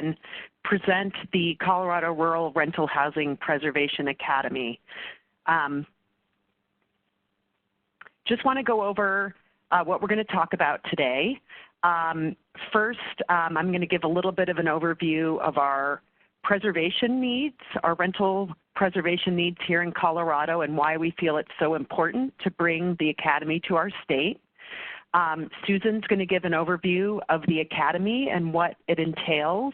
again present the Colorado Rural Rental Housing Preservation Academy. Just want to go over what we're going to talk about today. First, I'm going to give a little bit of an overview of our preservation needs, our rental preservation needs here in Colorado, and why we feel it's so important to bring the Academy to our state. Susan's going to give an overview of the Academy and what it entails,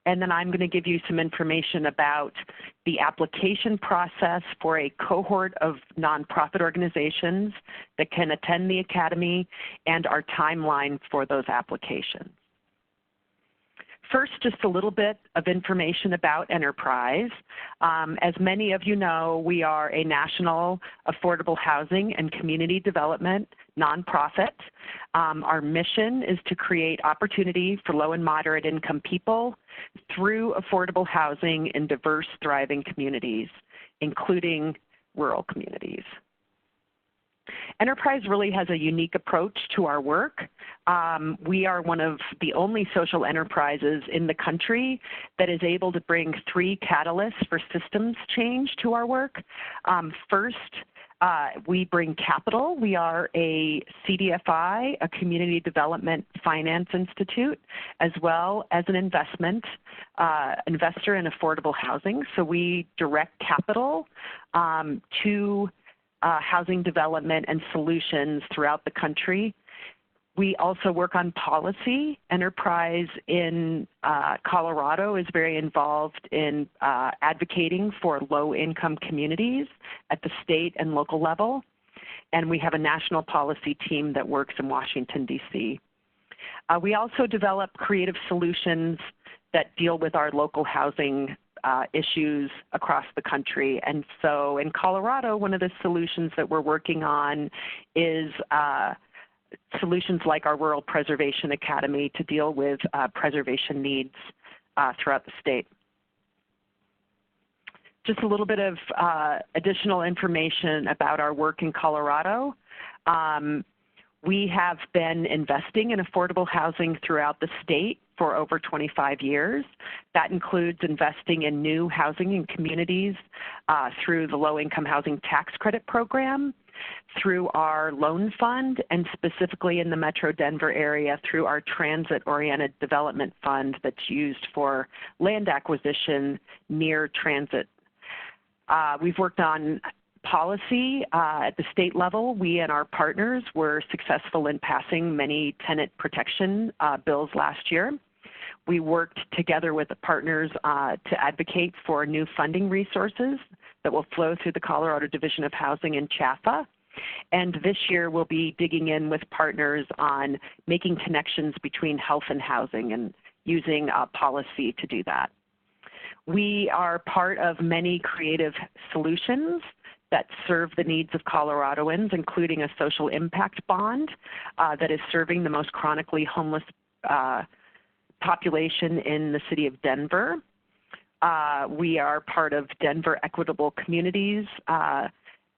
and then I'm going to give you some information about the application process for a cohort of nonprofit organizations that can attend the Academy and our timeline for those applications. First, just a little bit of information about Enterprise. As many of you know, we are a national affordable housing and community development nonprofit. Our mission is to create opportunity for low and moderate income people through affordable housing in diverse, thriving communities, including rural communities. Enterprise really has a unique approach to our work. We are one of the only social enterprises in the country that is able to bring 3 catalysts for systems change to our work. First, we bring capital. We are a CDFI, a Community Development Finance Institute, as well as an investor in affordable housing. So we direct capital to housing development and solutions throughout the country. We also work on policy. Enterprise in Colorado is very involved in advocating for low-income communities at the state and local level. And we have a national policy team that works in Washington, D.C. We also develop creative solutions that deal with our local housing issues across the country. And so in Colorado, one of the solutions that we're working on is solutions like our Rural Preservation Academy to deal with preservation needs throughout the state. Just a little bit of additional information about our work in Colorado. We have been investing in affordable housing throughout the state for over 25 years. That includes investing in new housing in communities through the Low-Income Housing Tax Credit Program, through our loan fund, and specifically in the Metro Denver area through our Transit-Oriented Development Fund that's used for land acquisition near transit. We've worked on policy at the state level. We and our partners were successful in passing many tenant protection bills last year. We worked together with the partners to advocate for new funding resources that will flow through the Colorado Division of Housing and CHAFA. And this year we'll be digging in with partners on making connections between health and housing and using policy to do that. We are part of many creative solutions that serve the needs of Coloradoans, including a social impact bond that is serving the most chronically homeless population in the city of Denver. We are part of Denver Equitable Communities.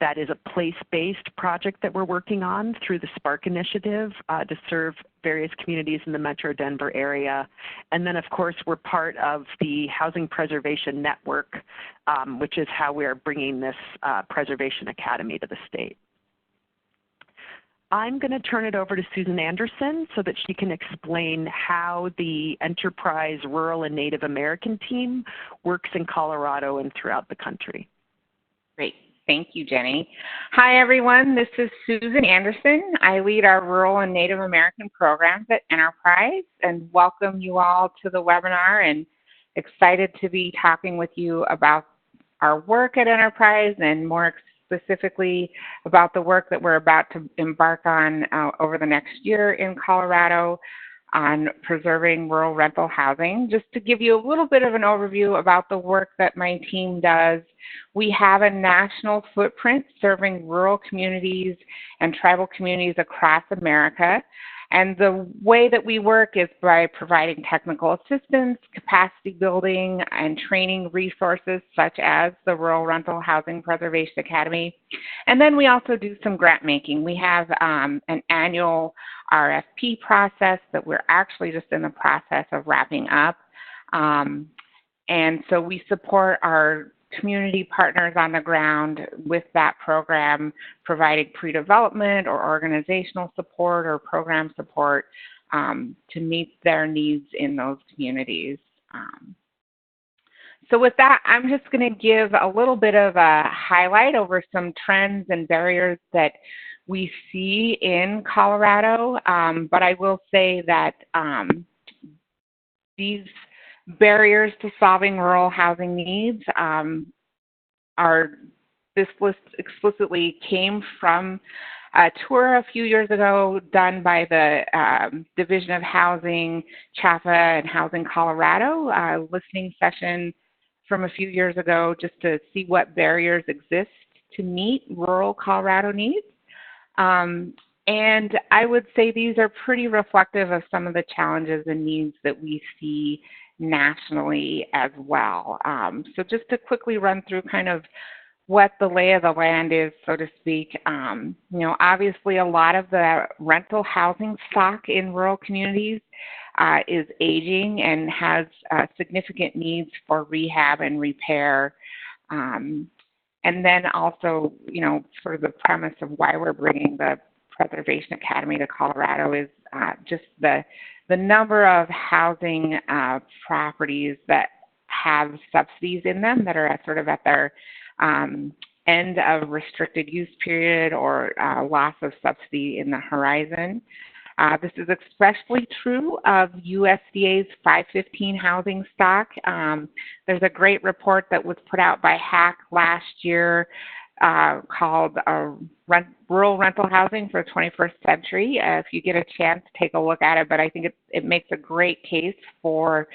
That is a place-based project that we're working on through the Spark Initiative to serve various communities in the Metro Denver area. And then, of course, we're part of the Housing Preservation Network, which is how we are bringing this Preservation Academy to the state. I'm going to turn it over to Susan Anderson so that she can explain how the Enterprise Rural and Native American team works in Colorado and throughout the country. Great. Thank you, Jenny. Hi, everyone. This is Susan Anderson. I lead our Rural and Native American programs at Enterprise, and welcome you all to the webinar, and excited to be talking with you about our work at Enterprise and more specifically about the work that we're about to embark on over the next year in Colorado on preserving rural rental housing. Just to give you a little bit of an overview about the work that my team does, we have a national footprint serving rural communities and tribal communities across America. And the way that we work is by providing technical assistance, capacity building, and training resources such as the Rural Rental Housing Preservation Academy. And then we also do some grant making. We have an annual RFP process that we're actually just in the process of wrapping up. And so we support our community partners on the ground with that program, providing pre-development or organizational support or program support to meet their needs in those communities. So with that, I'm just going to give a little bit of a highlight over some trends and barriers that we see in Colorado, but I will say that these barriers to solving rural housing needs this list explicitly came from a tour a few years ago done by the Division of Housing, CHAFA, and Housing Colorado, a listening session from a few years ago just to see what barriers exist to meet rural Colorado needs. And I would say these are pretty reflective of some of the challenges and needs that we see nationally as well. So just to quickly run through kind of what the lay of the land is, so to speak. Obviously a lot of the rental housing stock in rural communities is aging and has significant needs for rehab and repair. And then also, sort of the premise of why we're bringing the Preservation Academy to Colorado is just the number of housing properties that have subsidies in them that are sort of at their end of restricted use period or loss of subsidy in the horizon. This is especially true of USDA's 515 housing stock. There's a great report that was put out by HAC last year called Rural Rental Housing for the 21st Century. If you get a chance, take a look at it, but I think it makes a great case for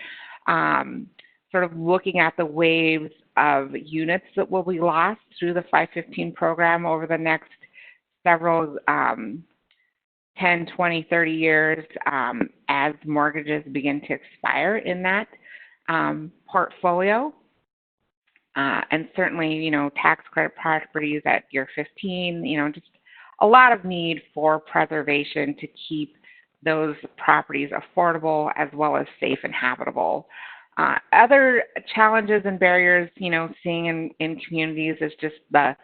sort of looking at the waves of units that will be lost through the 515 program over the next several 10, 20, 30 years as mortgages begin to expire in that portfolio. And certainly, tax credit properties at year 15, just a lot of need for preservation to keep those properties affordable as well as safe and habitable. Other challenges and barriers, seeing in communities is just the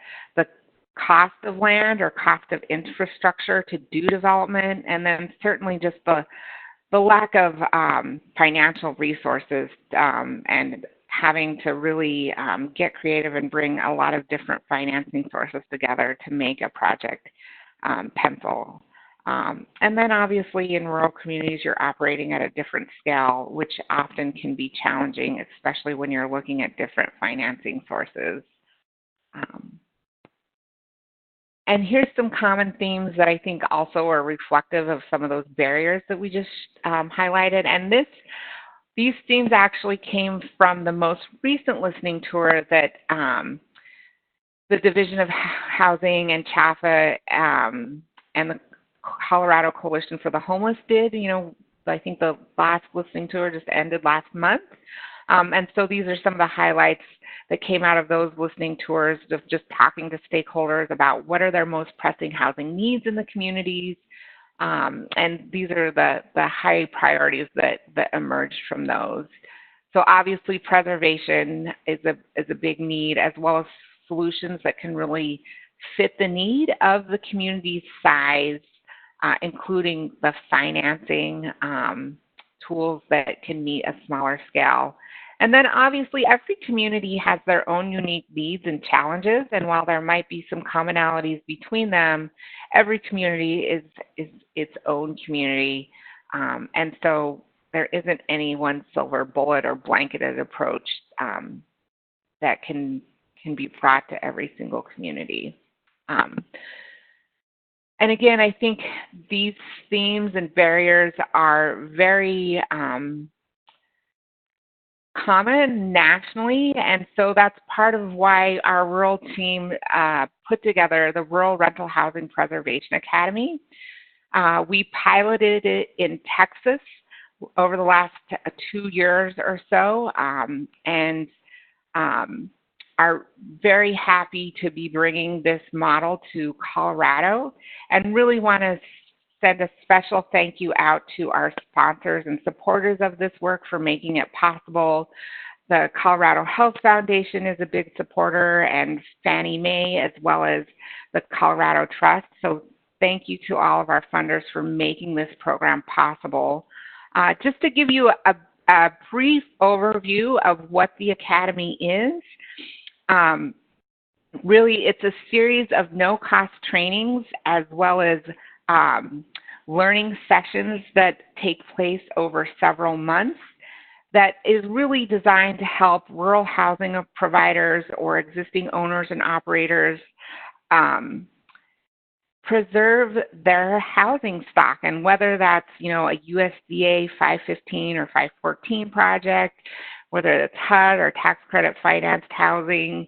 cost of land or cost of infrastructure to do development, and then certainly just the lack of financial resources and having to really get creative and bring a lot of different financing sources together to make a project pencil. And then obviously in rural communities, you're operating at a different scale, which often can be challenging, especially when you're looking at different financing sources. And here's some common themes that I think also are reflective of some of those barriers that we just highlighted. And these themes actually came from the most recent listening tour that the Division of Housing and CHAFA and the Colorado Coalition for the Homeless did. I think the last listening tour just ended last month. And so these are some of the highlights that came out of those listening tours of just talking to stakeholders about what are their most pressing housing needs in the communities. And these are the high priorities that emerged from those. So obviously preservation is a big need, as well as solutions that can really fit the need of the community's size, including the financing tools that can meet a smaller scale. And then obviously every community has their own unique needs and challenges, and while there might be some commonalities between them, every community is its own community. And so there isn't any one silver bullet or blanketed approach that can be brought to every single community. And again, I think these themes and barriers are very common nationally, and so that's part of why our rural team put together the Rural Rental Housing Preservation Academy. We piloted it in Texas over the last 2 years or so, and are very happy to be bringing this model to Colorado, and really want to send a special thank you out to our sponsors and supporters of this work for making it possible. The Colorado Health Foundation is a big supporter, and Fannie Mae, as well as the Colorado Trust. So thank you to all of our funders for making this program possible. Just to give you a brief overview of what the Academy is, really it's a series of no-cost trainings as well as learning sessions that take place over several months that is really designed to help rural housing providers or existing owners and operators preserve their housing stock, and whether that's, you know, a USDA 515 or 514 project, whether it's HUD or tax credit financed housing,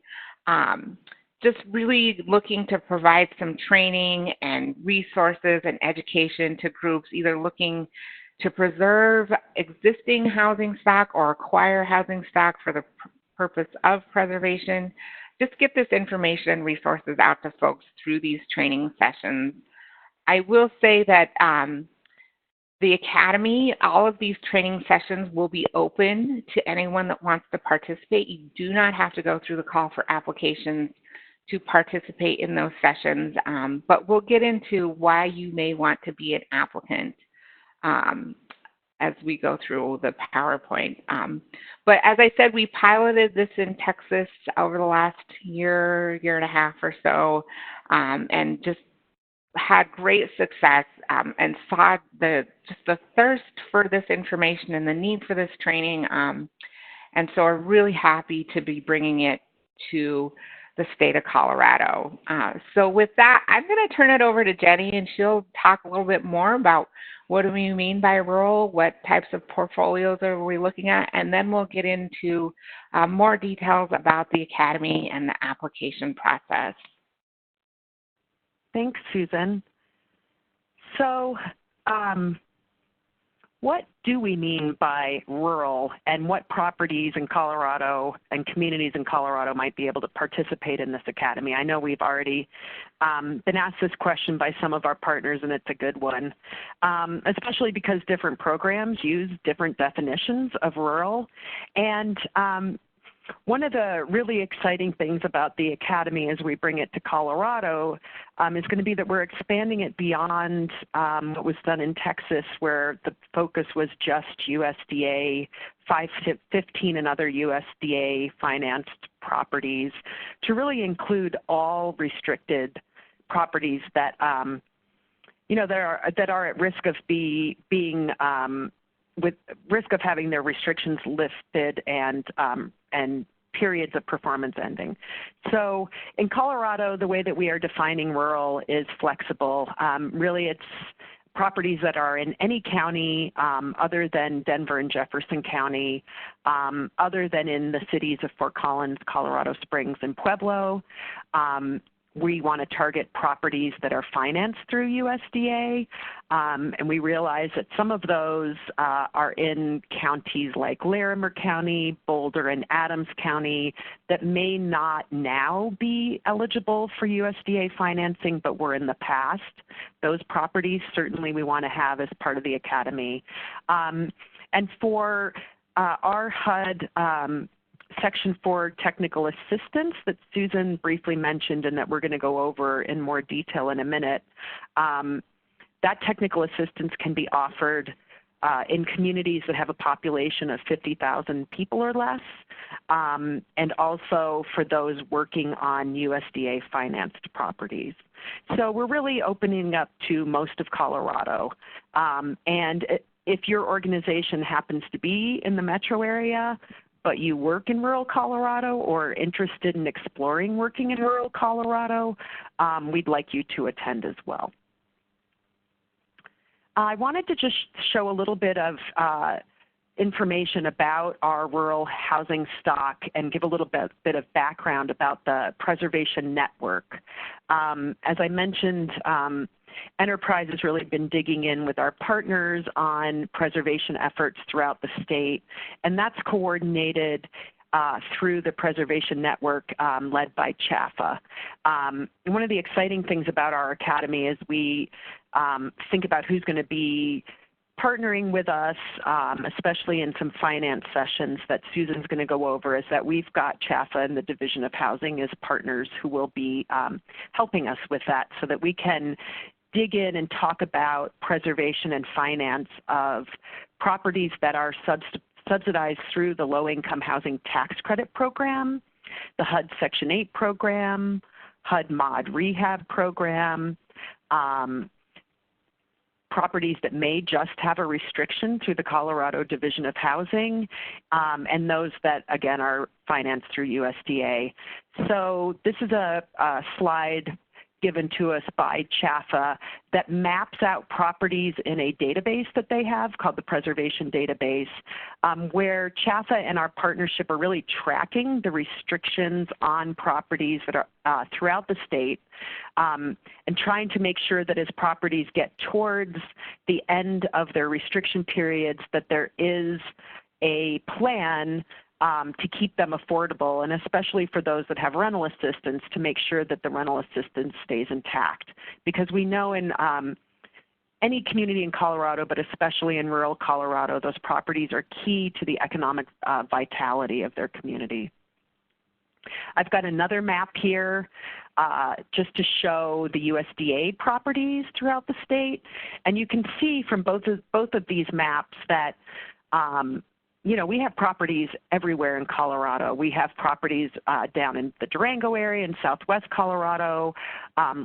just really looking to provide some training and resources and education to groups either looking to preserve existing housing stock or acquire housing stock for the purpose of preservation. Just get this information and resources out to folks through these training sessions. I will say that the Academy, all of these training sessions will be open to anyone that wants to participate. You do not have to go through the call for applications to participate in those sessions, but we'll get into why you may want to be an applicant as we go through the PowerPoint. But as I said, we piloted this in Texas over the last year and a half or so, and just had great success and saw just the thirst for this information and the need for this training. And so we're really happy to be bringing it to the state of Colorado. So with that, I'm going to turn it over to Jenny, and she'll talk a little bit more about what do we mean by rural, what types of portfolios are we looking at, and then we'll get into more details about the Academy and the application process. Thanks, Susan. So what do we mean by rural, and what properties in Colorado and communities in Colorado might be able to participate in this Academy? I know we've already been asked this question by some of our partners, and it's a good one, especially because different programs use different definitions of rural. And one of the really exciting things about the Academy as we bring it to Colorado is going to be that we're expanding it beyond what was done in Texas, where the focus was just USDA 515 and other USDA financed properties, to really include all restricted properties that that are at risk of being with risk of having their restrictions lifted and periods of performance ending. So in Colorado, the way that we are defining rural is flexible. Really, it's properties that are in any county other than Denver and Jefferson County, other than in the cities of Fort Collins, Colorado Springs, and Pueblo. We want to target properties that are financed through USDA, and we realize that some of those are in counties like Larimer County, Boulder, and Adams County that may not now be eligible for USDA financing, but were in the past. Those properties certainly we want to have as part of the Academy. And for our HUD Section 4 technical assistance that Susan briefly mentioned and that we're going to go over in more detail in a minute, that technical assistance can be offered in communities that have a population of 50,000 people or less, and also for those working on USDA financed properties. So we're really opening up to most of Colorado. And if your organization happens to be in the metro area, but you work in rural Colorado or are interested in exploring working in rural Colorado, we'd like you to attend as well. I wanted to just show a little bit of information about our rural housing stock and give a little bit of background about the preservation network. As I mentioned, Enterprise has really been digging in with our partners on preservation efforts throughout the state, and that's coordinated through the preservation network led by CHAFA. One of the exciting things about our Academy is we think about who's going to be partnering with us, especially in some finance sessions that Susan's going to go over, is that we've got CHAFA and the Division of Housing as partners who will be helping us with that so that we can dig in and talk about preservation and finance of properties that are subsidized through the Low-Income Housing Tax Credit Program, the HUD Section 8 program, HUD Mod Rehab program, properties that may just have a restriction through the Colorado Division of Housing, and those that, again, are financed through USDA. So this is a slide given to us by CHAFA that maps out properties in a database that they have called the Preservation Database, where CHAFA and our partnership are really tracking the restrictions on properties that are throughout the state, and trying to make sure that as properties get towards the end of their restriction periods, that there is a plan to keep them affordable, and especially for those that have rental assistance, to make sure that the rental assistance stays intact. Because we know in any community in Colorado, but especially in rural Colorado, those properties are key to the economic vitality of their community. I've got another map here just to show the USDA properties throughout the state, and you can see from both of these maps that you know, we have properties everywhere in Colorado. We have properties down in the Durango area in southwest Colorado,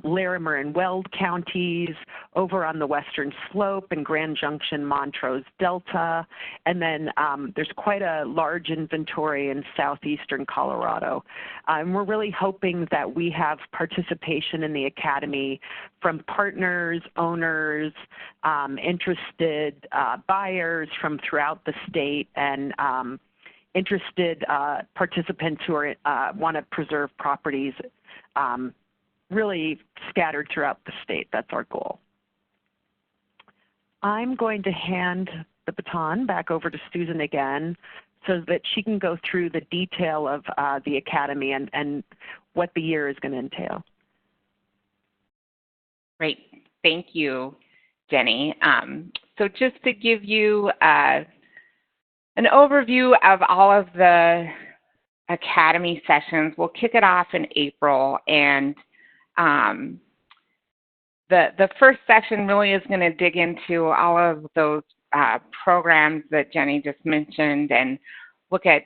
Larimer and Weld counties, over on the western slope in Grand Junction, Montrose Delta, and then there's quite a large inventory in southeastern Colorado. And we're really hoping that we have participation in the Academy from partners, owners, interested buyers from throughout the state, and interested participants who are, want to preserve properties really scattered throughout the state. That's our goal. I'm going to hand the baton back over to Susan again so that she can go through the detail of the Academy and what the year is going to entail. Great. Thank you, Jenny. So just to give you an overview of all of the Academy sessions, we'll kick it off in April, and the first section really is going to dig into all of those programs that Jenny just mentioned and look at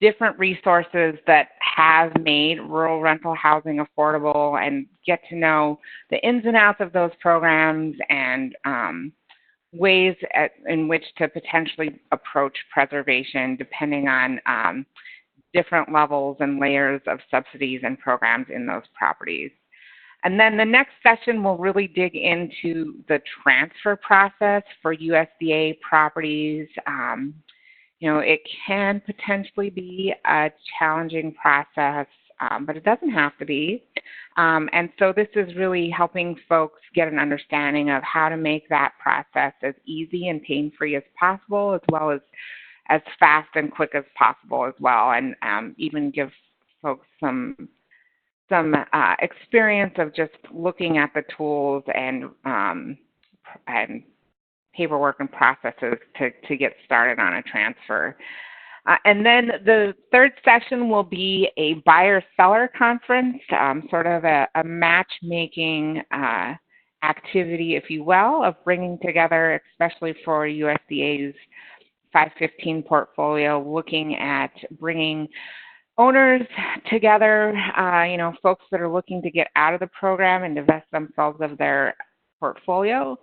different resources that have made rural rental housing affordable and get to know the ins and outs of those programs and ways in which to potentially approach preservation depending on different levels and layers of subsidies and programs in those properties. And then the next session will really dig into the transfer process for USDA properties. You know, it can potentially be a challenging process, but it doesn't have to be. And so this is really helping folks get an understanding of how to make that process as easy and pain-free as possible, as well as fast and quick as possible as well, and even give folks some experience of just looking at the tools and paperwork and processes to get started on a transfer. And then the third session will be a buyer-seller conference, sort of a matchmaking activity, if you will, of bringing together, especially for USDA's 515 portfolio, looking at bringing owners together, you know, folks that are looking to get out of the program and divest themselves of their portfolio,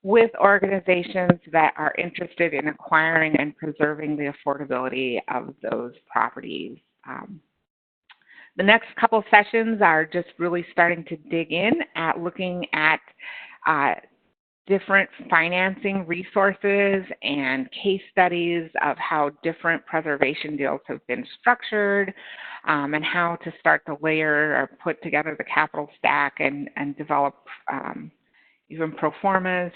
with organizations that are interested in acquiring and preserving the affordability of those properties. The next couple sessions are just really starting to dig in at looking at different financing resources and case studies of how different preservation deals have been structured, and how to start to layer or put together the capital stack and develop even pro formas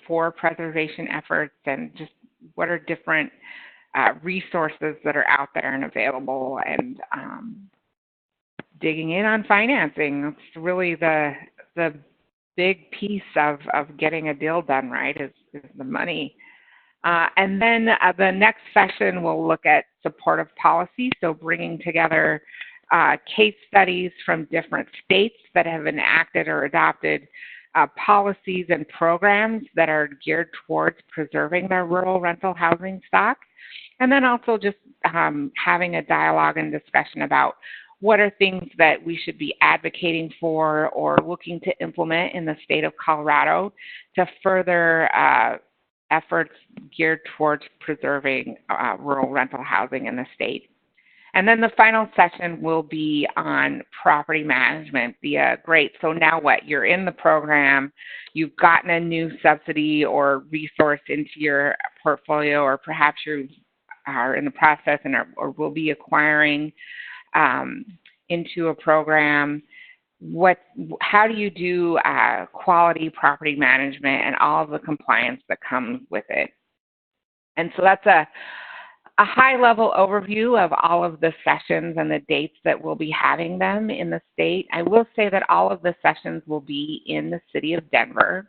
for preservation efforts, and just what are different resources that are out there and available, and digging in on financing. It's really the big piece of getting a deal done right is the money. And then the next session will look at supportive policy, so bringing together case studies from different states that have enacted or adopted policies and programs that are geared towards preserving their rural rental housing stock. And then also just having a dialogue and discussion about what are things that we should be advocating for or looking to implement in the state of Colorado to further efforts geared towards preserving rural rental housing in the state. And then the final session will be on property management via great. So now what? You're in the program, you've gotten a new subsidy or resource into your portfolio, or perhaps you are in the process and or will be acquiring into a program. How do you do quality property management and all of the compliance that comes with it? And so that's a high-level overview of all of the sessions and the dates that we'll be having them in the state. I will say that all of the sessions will be in the city of Denver.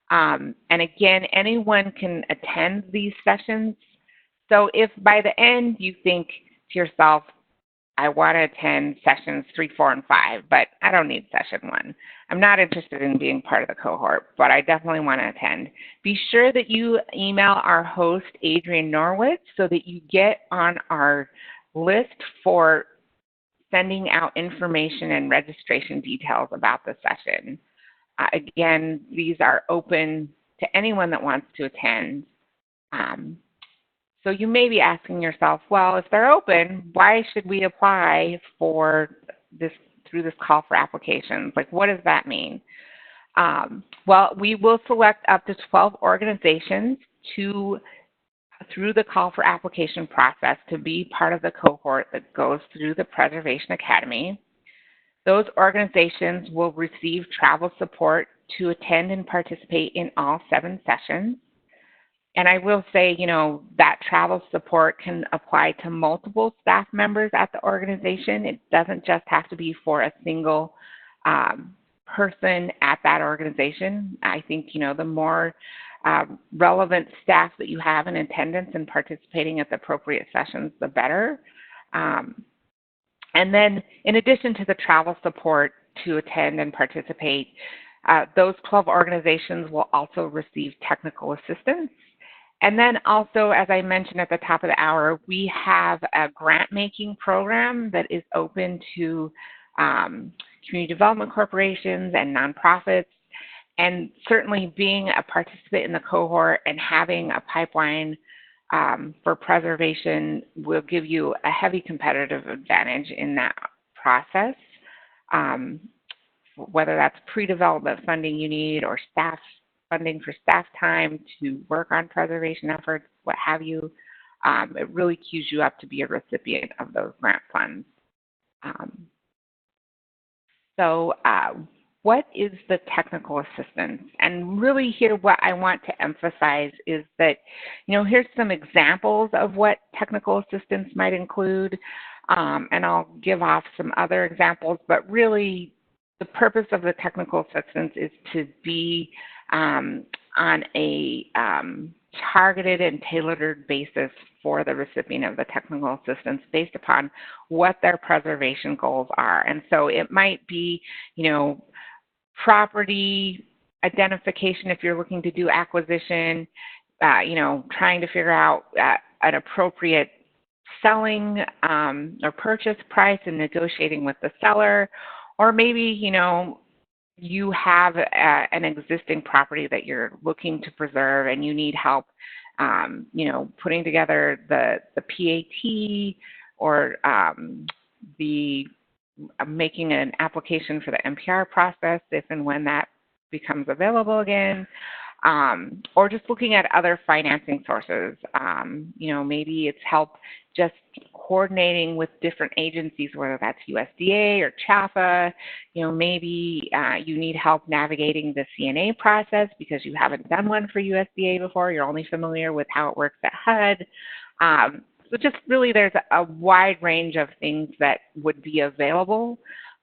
And again, anyone can attend these sessions. So if by the end you think to yourself, I want to attend sessions 3, 4, and 5, but I don't need session 1. I'm not interested in being part of the cohort, but I definitely want to attend. Be sure that you email our host, Adrienne Norwitz, so that you get on our list for sending out information and registration details about the session. Again, these are open to anyone that wants to attend. So you may be asking yourself, well, if they're open, why should we apply for this through this call for applications? Like, what does that mean? Well, we will select up to 12 organizations through the call for application process to be part of the cohort that goes through the Preservation Academy. Those organizations will receive travel support to attend and participate in all 7 sessions. And I will say, that travel support can apply to multiple staff members at the organization. It doesn't just have to be for a single person at that organization. I think, the more relevant staff that you have in attendance and participating at the appropriate sessions, the better. And then in addition to the travel support to attend and participate, those 12 organizations will also receive technical assistance. And then also, as I mentioned at the top of the hour, we have a grant-making program that is open to community development corporations and nonprofits. And certainly being a participant in the cohort and having a pipeline for preservation will give you a heavy competitive advantage in that process, whether that's pre-development funding you need or staff funding for staff time to work on preservation efforts, what have you. It really cues you up to be a recipient of those grant funds. So what is the technical assistance? And really here what I want to emphasize is that, here's some examples of what technical assistance might include, and I'll give off some other examples, but really the purpose of the technical assistance is to be on a targeted and tailored basis for the recipient of the technical assistance based upon what their preservation goals are. And so it might be, property identification if you're looking to do acquisition, trying to figure out an appropriate selling or purchase price and negotiating with the seller, or maybe, you have an existing property that you're looking to preserve and you need help, putting together the PAT or making an application for the NPR process if and when that becomes available again, or just looking at other financing sources. Maybe it's help just coordinating with different agencies, whether that's USDA or CHAFA. Maybe you need help navigating the CNA process because you haven't done one for USDA before. You're only familiar with how it works at HUD. So just really there's a wide range of things that would be available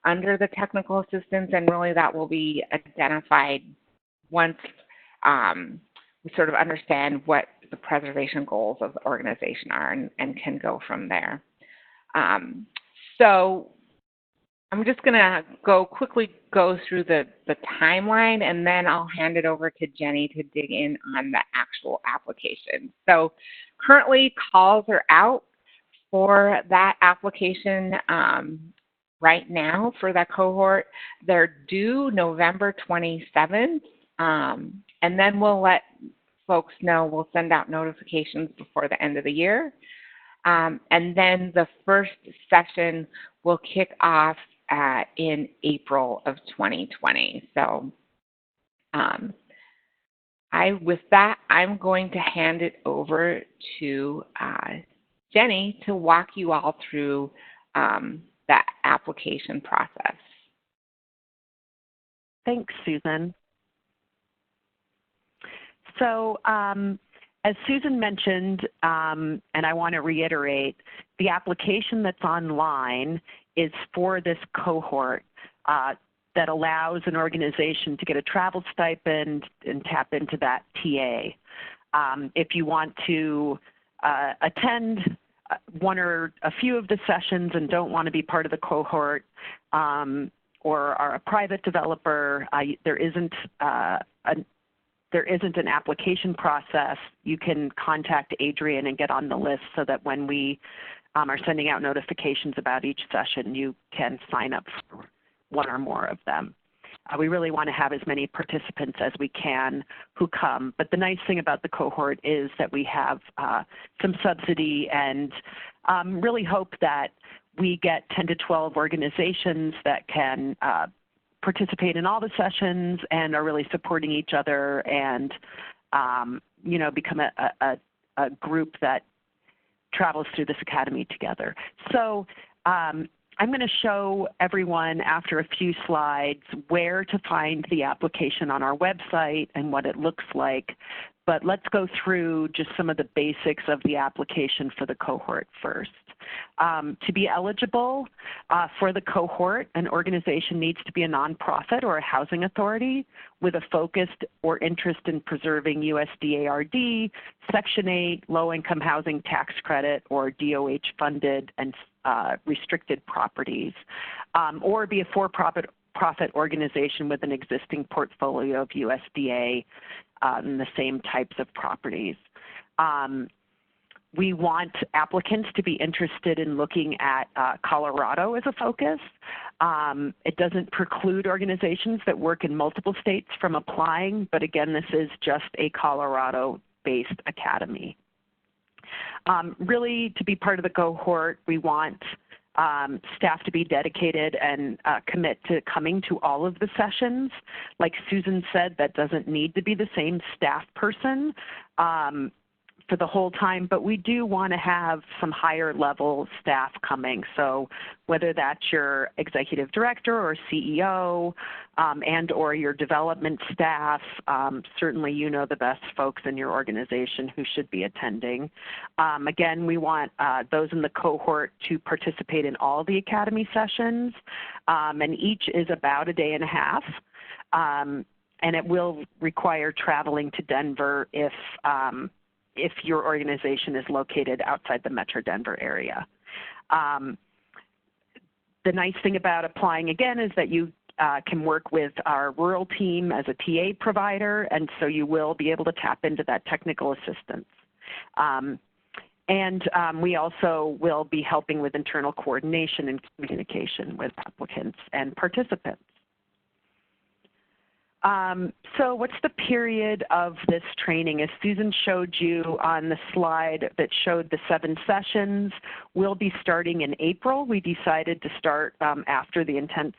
under the technical assistance, and really that will be identified once we sort of understand what the preservation goals of the organization are and can go from there. So I'm just going to quickly go through the timeline, and then I'll hand it over to Jenny to dig in on the actual application. So currently calls are out for that application right now for that cohort. They're due November 27th, and then we'll let folks know. We'll send out notifications before the end of the year. And then the first session will kick off in April of 2020. So with that, I'm going to hand it over to Jenny to walk you all through that application process. Thanks, Susan. So as Susan mentioned, and I want to reiterate, the application that's online is for this cohort that allows an organization to get a travel stipend and tap into that TA. If you want to attend one or a few of the sessions and don't want to be part of the cohort or are a private developer, there isn't an application process. You can contact Adrian and get on the list so that when we are sending out notifications about each session, you can sign up for one or more of them. We really want to have as many participants as we can who come. But the nice thing about the cohort is that we have some subsidy, and really hope that we get 10 to 12 organizations that can participate in all the sessions and are really supporting each other and, you know, become a group that travels through this academy together. So I'm going to show everyone after a few slides where to find the application on our website and what it looks like. But let's go through just some of the basics of the application for the cohort first. To be eligible for the cohort, an organization needs to be a nonprofit or a housing authority with a focused or interest in preserving USDA RD, Section 8, low-income housing tax credit, or DOH-funded and restricted properties, or be a for-profit organization with an existing portfolio of USDA and the same types of properties. We want applicants to be interested in looking at Colorado as a focus. It doesn't preclude organizations that work in multiple states from applying, but again, this is just a Colorado-based academy. Really, to be part of the cohort, we want staff to be dedicated and commit to coming to all of the sessions. Like Susan said, that doesn't need to be the same staff person for the whole time, but we do want to have some higher level staff coming. So whether that's your executive director or CEO and or your development staff, certainly you know the best folks in your organization who should be attending. Again, we want those in the cohort to participate in all the academy sessions, and each is about a day and a half. And it will require traveling to Denver if your organization is located outside the Metro Denver area. The nice thing about applying, again, is that you can work with our rural team as a TA provider, and so you will be able to tap into that technical assistance. We also will be helping with internal coordination and communication with applicants and participants. So what's the period of this training? As Susan showed you on the slide that showed the 7 sessions, we'll be starting in April. We decided to start after the intense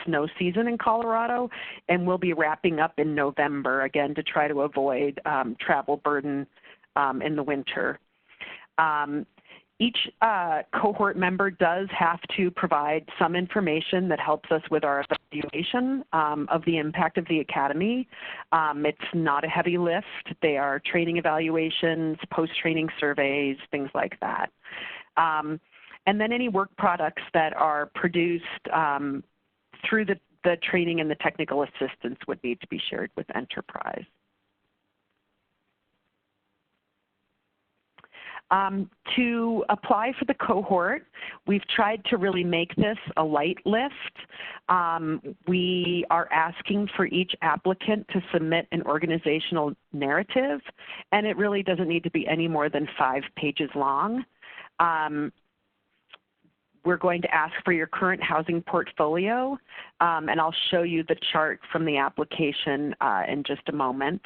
snow season in Colorado, and we'll be wrapping up in November, again, to try to avoid travel burden in the winter. Each cohort member does have to provide some information that helps us with our evaluation of the impact of the academy. It's not a heavy lift. They are training evaluations, post-training surveys, things like that. And then any work products that are produced through the training and the technical assistance would need to be shared with Enterprise. To apply for the cohort, we've tried to really make this a light lift. We are asking for each applicant to submit an organizational narrative, and it really doesn't need to be any more than 5 pages long. We're going to ask for your current housing portfolio, and I'll show you the chart from the application in just a moment.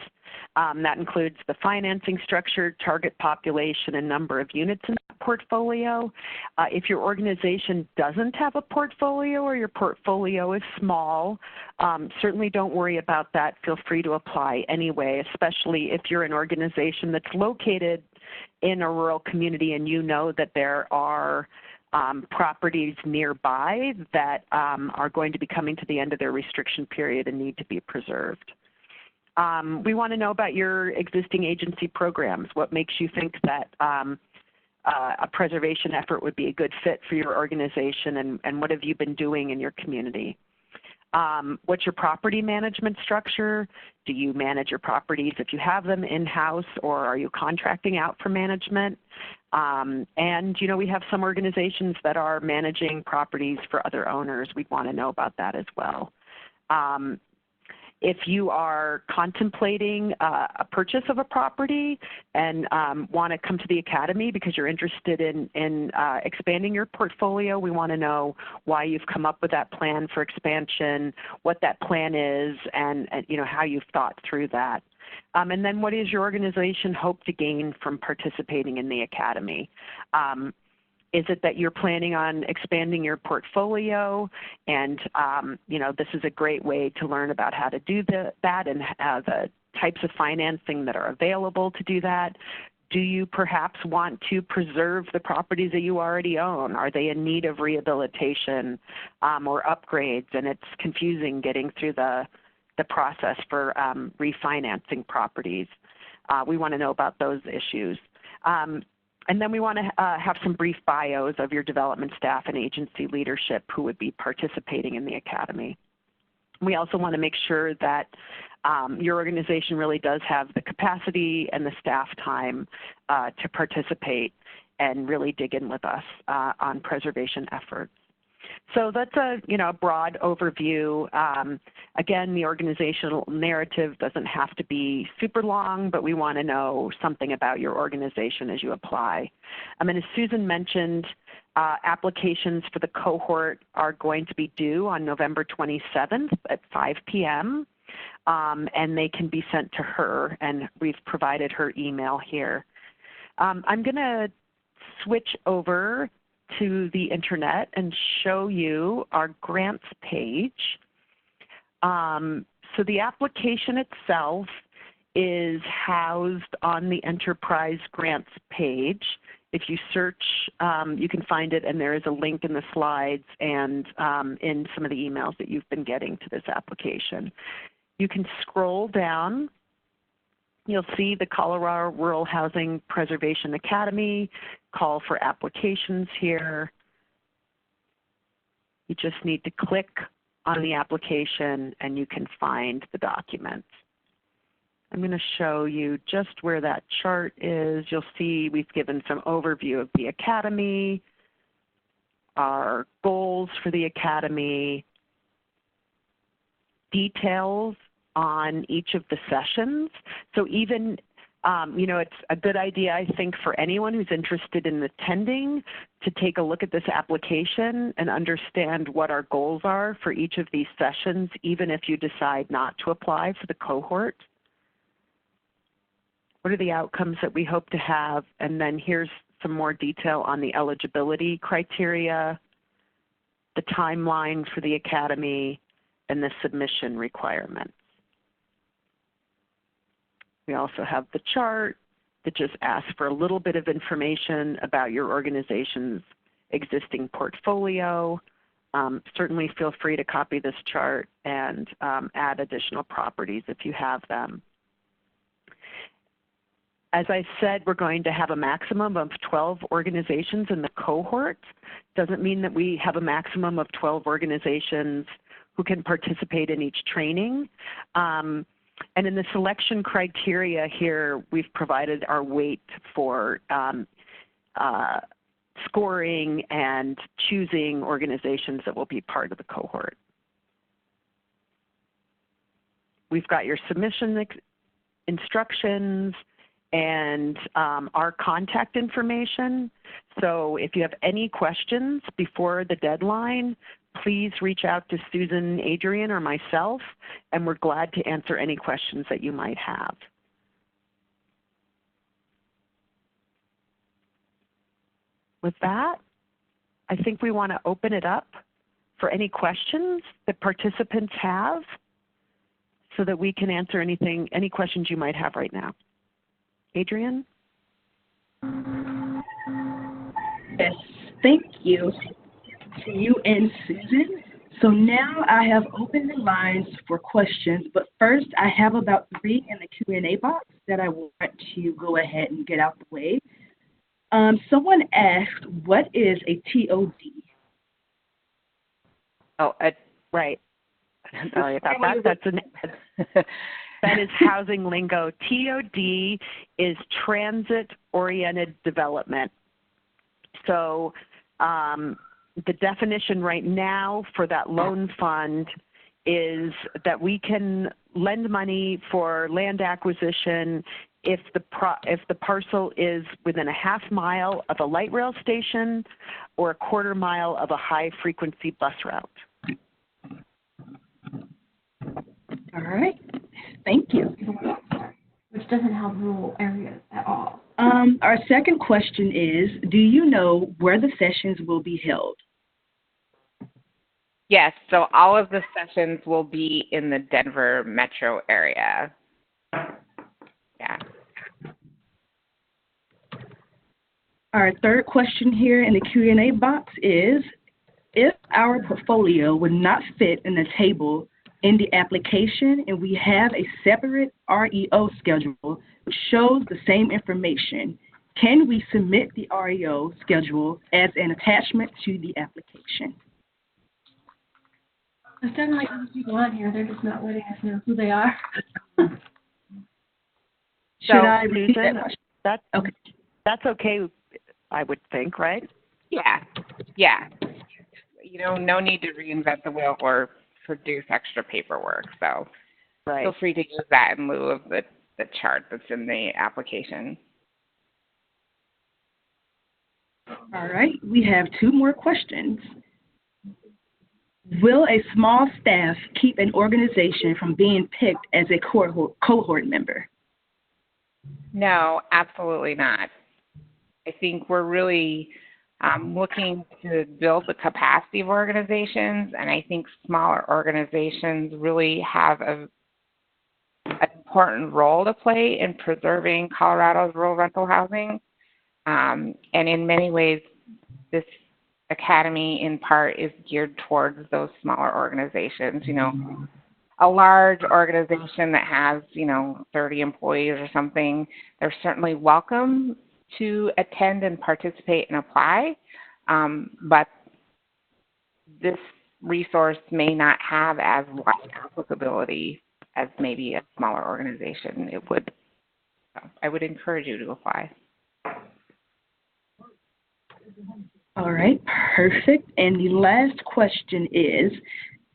That includes the financing structure, target population, and number of units in that portfolio. If your organization doesn't have a portfolio or your portfolio is small, certainly don't worry about that. Feel free to apply anyway, especially if you're an organization that's located in a rural community and you know that there are properties nearby that are going to be coming to the end of their restriction period and need to be preserved. We want to know about your existing agency programs. What makes you think that a preservation effort would be a good fit for your organization, and what have you been doing in your community? What's your property management structure? Do you manage your properties if you have them in-house, or are you contracting out for management? And, you know, we have some organizations that are managing properties for other owners. We'd want to know about that as well. If you are contemplating a purchase of a property and want to come to the Academy because you're interested in expanding your portfolio, we want to know why you've come up with that plan for expansion, what that plan is, and you know, how you've thought through that. And then what does your organization hope to gain from participating in the Academy? Is it that you're planning on expanding your portfolio and, you know, this is a great way to learn about how to do that and the types of financing that are available to do that? Do you perhaps want to preserve the properties that you already own? Are they in need of rehabilitation or upgrades, and it's confusing getting through the process for refinancing properties? We want to know about those issues. And then we want to have some brief bios of your development staff and agency leadership who would be participating in the Academy. We also want to make sure that your organization really does have the capacity and the staff time to participate and really dig in with us on preservation efforts. So that's a broad overview. Again, the organizational narrative doesn't have to be super long, but we want to know something about your organization as you apply. And as Susan mentioned, applications for the cohort are going to be due on November 27th at 5 p.m. And they can be sent to her, and we've provided her email here. I'm going to switch over to the internet and show you our grants page. So the application itself is housed on the Enterprise Grants page. If you search, you can find it, and there is a link in the slides and in some of the emails that you've been getting to this application. You can scroll down. You'll see the Colorado Rural Housing Preservation Academy, call for applications here. You just need to click on the application and you can find the documents. I'm going to show you just where that chart is. You'll see we've given some overview of the Academy, our goals for the Academy, details on each of the sessions. So even, it's a good idea, I think, for anyone who's interested in attending to take a look at this application and understand what our goals are for each of these sessions, even if you decide not to apply for the cohort. What are the outcomes that we hope to have? And then here's some more detail on the eligibility criteria, the timeline for the Academy, and the submission requirements. We also have the chart that just asks for a little bit of information about your organization's existing portfolio. Certainly feel free to copy this chart and add additional properties if you have them. As I said, we're going to have a maximum of 12 organizations in the cohort. Doesn't mean that we have a maximum of 12 organizations who can participate in each training. And in the selection criteria here, we've provided our weight for scoring and choosing organizations that will be part of the cohort. We've got your submission instructions and our contact information. So if you have any questions before the deadline, please reach out to Susan, Adrian, or myself, and we're glad to answer any questions that you might have. With that, I think we want to open it up for any questions that participants have so that we can answer any questions you might have right now. Adrian? Yes, thank you to you and Susan. So now I have opened the lines for questions, but first I have about 3 in the Q&A box that I want to go ahead and get out the way. Someone asked, what is a TOD? Oh, right. Sorry about that. That is housing lingo. TOD is transit-oriented development. So the definition right now for that loan fund is that we can lend money for land acquisition if the parcel is within a half mile of a light rail station or a quarter mile of a high-frequency bus route. All right. Thank you. Which doesn't have rural areas at all. Our second question is, do you know where the sessions will be held? Yes, so all of the sessions will be in the Denver metro area. Yeah. Our third question here in the Q&A box is, if our portfolio would not fit in the table in the application and we have a separate REO schedule which shows the same information, can we submit the REO schedule as an attachment to the application? There's definitely other people on here. They're just not letting us know who they are. Should I repeat that question? That's okay, I would think, right? Yeah. Yeah. You know, no need to reinvent the wheel or produce extra paperwork. So feel free to use that in lieu of the chart that's in the application. All right, we have 2 more questions. Will a small staff keep an organization from being picked as a cohort member? No, absolutely not. I think we're really looking to build the capacity of organizations, and I think smaller organizations really have an important role to play in preserving Colorado's rural rental housing. And in many ways, this academy in part is geared towards those smaller organizations. You know, a large organization that has, 30 employees or something, they're certainly welcome to attend and participate and apply, but this resource may not have as wide applicability as maybe a smaller organization it would. So I would encourage you to apply. All right, perfect. And the last question is,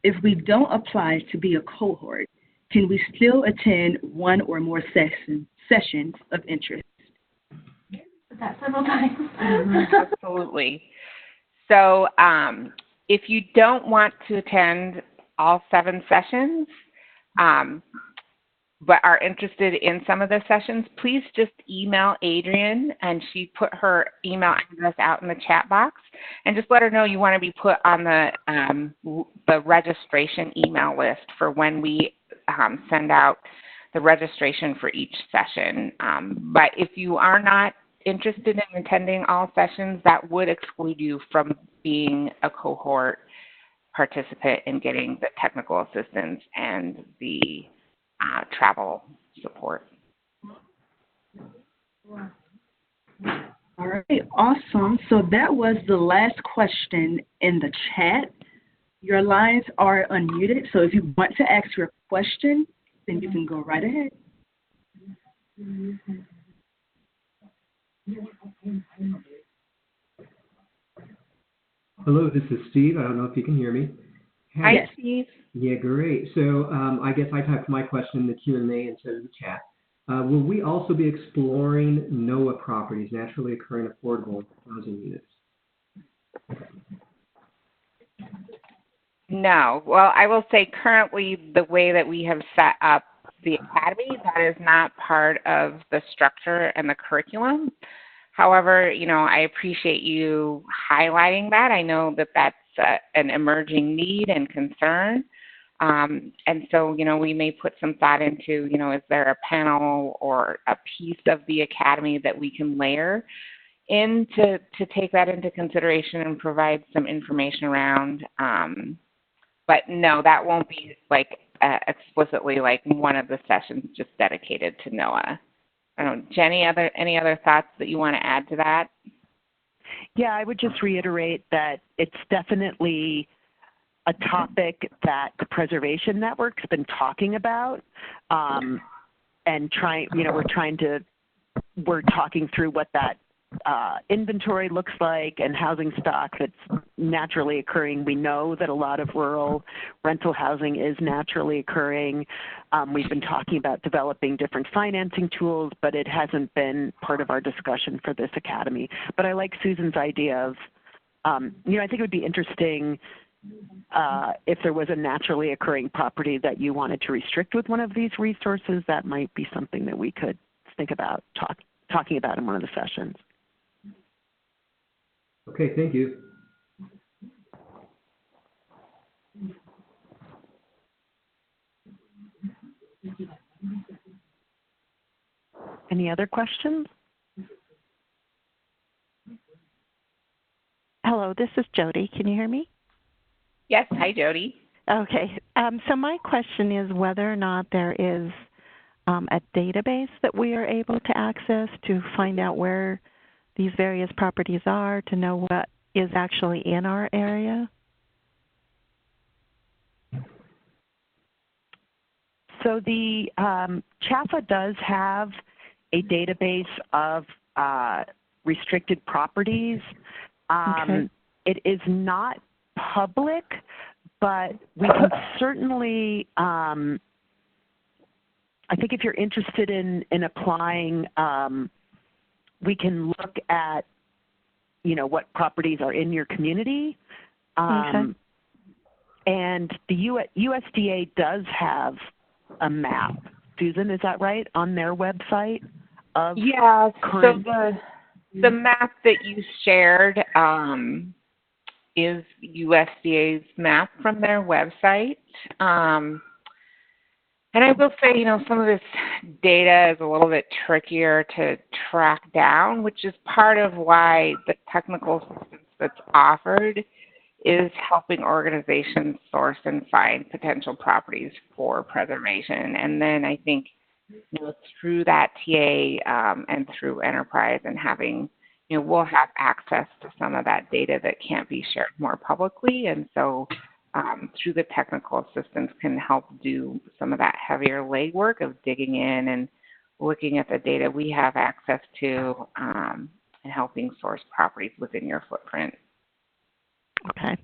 if we don't apply to be a cohort, can we still attend one or more sessions of interest? That several times. Absolutely. So if you don't want to attend all 7 sessions, but are interested in some of the sessions, please just email Adrian, and she put her email address out in the chat box, and just let her know you want to be put on the registration email list for when we send out the registration for each session. But if you are not interested in attending all sessions, that would exclude you from being a cohort participant in getting the technical assistance and the travel support. All right, awesome. So that was the last question in the chat. Your lines are unmuted, so if you want to ask your question, then you can go right ahead. Hello, this is Steve. I don't know if you can hear me. Hi, Yes. Steve. Yeah, great. So I guess I typed my question in the Q&A instead of the chat. Will we also be exploring NOAA properties, naturally occurring affordable housing units? No. Well, I will say currently the way that we have set up the academy, that is not part of the structure and the curriculum. However, I appreciate you highlighting that. I know that that's an emerging need and concern. And so, we may put some thought into, is there a panel or a piece of the academy that we can layer in to take that into consideration and provide some information around. But no, that won't be explicitly one of the sessions just dedicated to NOAA. I don't know, Jenny, any other thoughts that you want to add to that? Yeah, I would just reiterate that it's definitely a topic that the Preservation Network's been talking about, and we're talking through what that inventory looks like and housing stock that's naturally occurring. We know that a lot of rural rental housing is naturally occurring. We've been talking about developing different financing tools, but it hasn't been part of our discussion for this academy. But I like Susan's idea of, I think it would be interesting if there was a naturally occurring property that you wanted to restrict with one of these resources. That might be something that we could think about talking about in one of the sessions. Okay, thank you. Any other questions? Hello, this is Jody. Can you hear me? Yes. Hi, Jody. Okay. So my question is whether or not there is a database that we are able to access to find out where these various properties are, to know what is actually in our area? So the CHAFA does have a database of restricted properties. Okay. It is not public, but we can certainly, I think if you're interested in applying, we can look at, what properties are in your community. Okay. And the USDA does have a map. Susan, is that right, on their website? Yeah, current... so the map that you shared is USDA's map from their website. And I will say, some of this data is a little bit trickier to track down, which is part of why the technical assistance that's offered is helping organizations source and find potential properties for preservation. And then I think, through that TA and through Enterprise and having, we'll have access to some of that data that can't be shared more publicly. And so through the technical assistance can help do some of that heavier legwork of digging in and looking at the data we have access to and helping source properties within your footprint. Okay.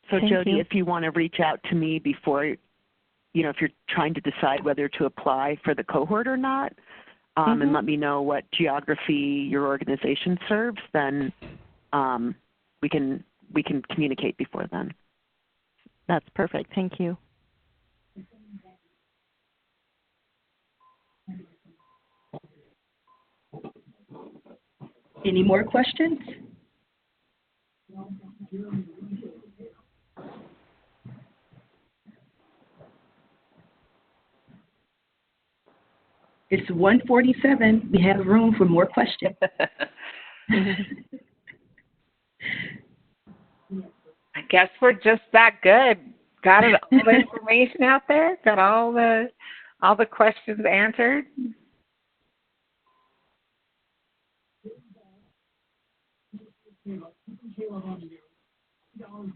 So Thank Jody, you. if you want to reach out to me before, if you're trying to decide whether to apply for the cohort or not, and let me know what geography your organization serves, then we can communicate before then. That's perfect. Thank you. Any more questions? It's 1:47. We have room for more questions. I guess we're just that good. Got all the information out there? Got all the questions answered?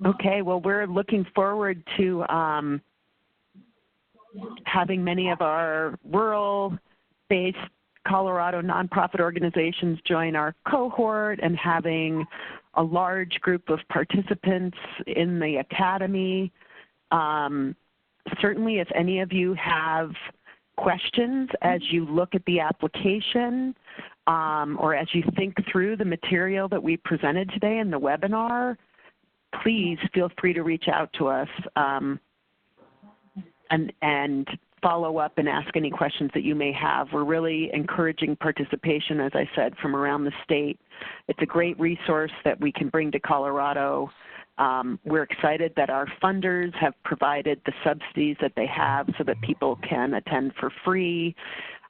Okay, well, we're looking forward to having many of our rural-based Colorado nonprofit organizations join our cohort and having a large group of participants in the academy. Certainly, if any of you have questions as you look at the application or as you think through the material that we presented today in the webinar, please feel free to reach out to us and follow up and ask any questions that you may have. We're really encouraging participation, as I said, from around the state. It's a great resource that we can bring to Colorado. We're excited that our funders have provided the subsidies that they have so that people can attend for free.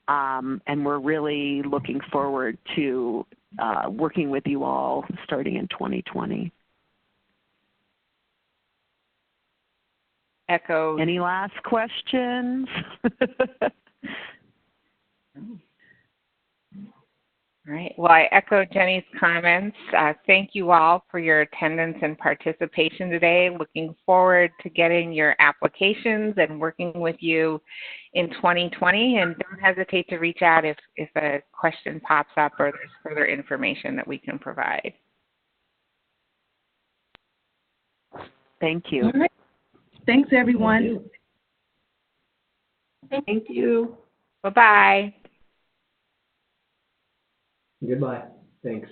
And we're really looking forward to working with you all starting in 2020. Echo. Any last questions? All right. Well, I echo Jenny's comments. Thank you all for your attendance and participation today. Looking forward to getting your applications and working with you in 2020. And don't hesitate to reach out if a question pops up or there's further information that we can provide. Thank you. All right. Thanks, everyone. Thank you. Bye-bye. Goodbye. Thanks.